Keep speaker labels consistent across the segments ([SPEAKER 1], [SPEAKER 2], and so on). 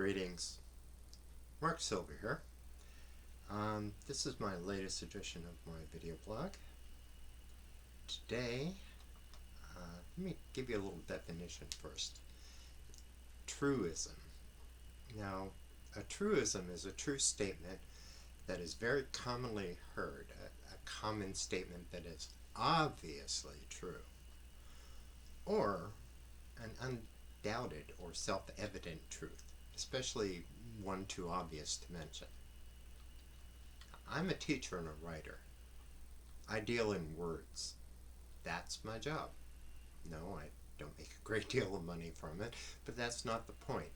[SPEAKER 1] Greetings, Mark Silver here. This is my latest edition of my video blog. Today, let me give you a little definition first. Truism. Now, a truism is a true statement that is very commonly heard, a common statement that is obviously true, or an undoubted or self-evident truth, especially one too obvious to mention. I'm a teacher and a writer. I deal in words. That's my job. No, I don't make a great deal of money from it, but that's not the point.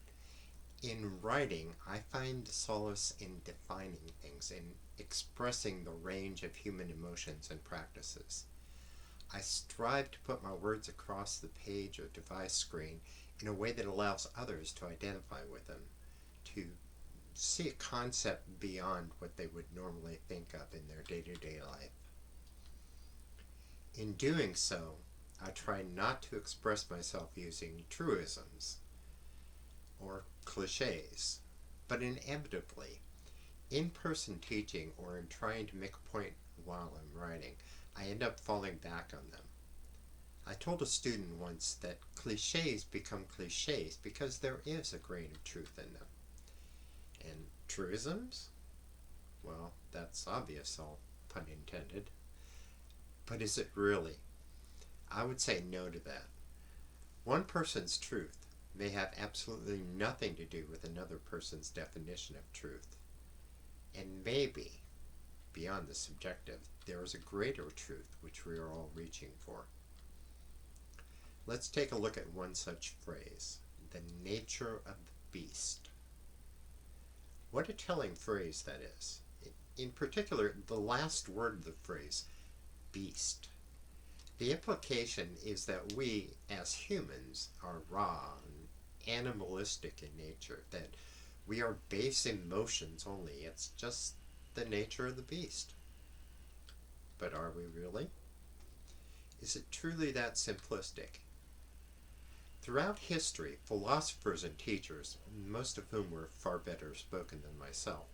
[SPEAKER 1] In writing, I find solace in defining things, in expressing the range of human emotions and practices. I strive to put my words across the page or device screen in a way that allows others to identify with them, to see a concept beyond what they would normally think of in their day-to-day life. In doing so, I try not to express myself using truisms or cliches, but inevitably, in-person teaching or in trying to make a point while I'm writing, I end up falling back on them. I told a student once that cliches become cliches because there is a grain of truth in them. And truisms? Well, that's obvious, all pun intended. But is it really? I would say no to that. One person's truth may have absolutely nothing to do with another person's definition of truth. And maybe, beyond the subjective, there is a greater truth which we are all reaching for. Let's take a look at one such phrase, the nature of the beast. What a telling phrase that is. In particular, the last word of the phrase, beast. The implication is that we, as humans, are raw and animalistic in nature, that we are base emotions only. It's just the nature of the beast. But are we really? Is it truly that simplistic? Throughout history, philosophers and teachers, most of whom were far better spoken than myself,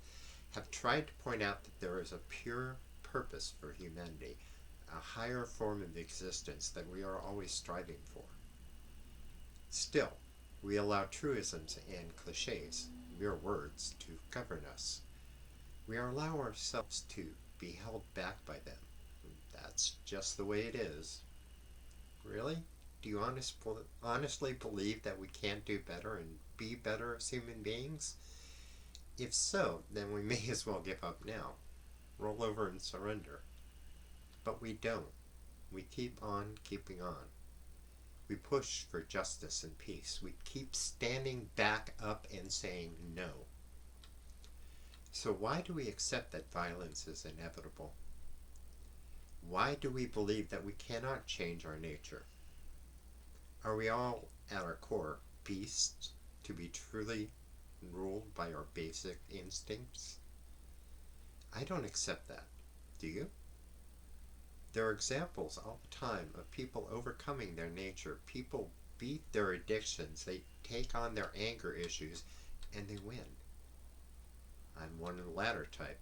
[SPEAKER 1] have tried to point out that there is a pure purpose for humanity, a higher form of existence that we are always striving for. Still, we allow truisms and cliches, mere words, to govern us. We allow ourselves to be held back by them. That's just the way it is. Really? Do you honestly believe that we can't do better and be better as human beings? If so, then we may as well give up now. Roll over and surrender. But we don't. We keep on keeping on. We push for justice and peace. We keep standing back up and saying no. So why do we accept that violence is inevitable? Why do we believe that we cannot change our nature? Are we all, at our core, beasts to be truly ruled by our basic instincts? I don't accept that. Do you? There are examples all the time of people overcoming their nature. People beat their addictions, they take on their anger issues, and they win. I'm one of the latter type.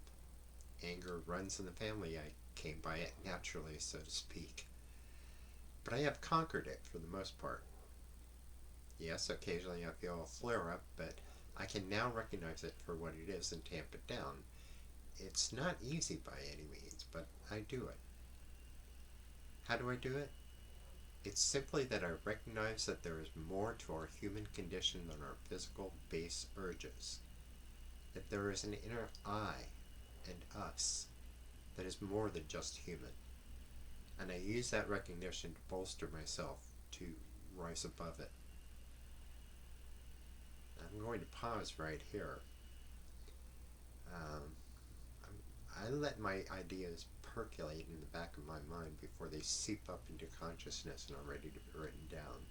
[SPEAKER 1] Anger runs in the family. I came by it naturally, so to speak. But I have conquered it for the most part. Yes, occasionally I feel a flare-up, but I can now recognize it for what it is and tamp it down. It's not easy by any means, but I do it. How do I do it? It's simply that I recognize that there is more to our human condition than our physical base urges. That there is an inner I and us that is more than just human. And I use that recognition to bolster myself to rise above it. I'm going to pause right here. I let my ideas percolate in the back of my mind before they seep up into consciousness and are ready to be written down.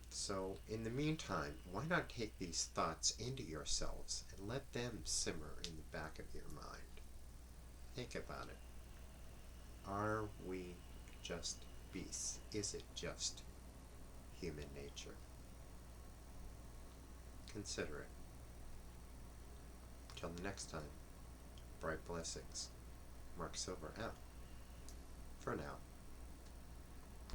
[SPEAKER 1] So, in the meantime, why not take these thoughts into yourselves and let them simmer in the back of your mind? Think about it. Are we just beasts? Is it just human nature? consider it. Till the next time, bright blessings. Mark Silver out. For now.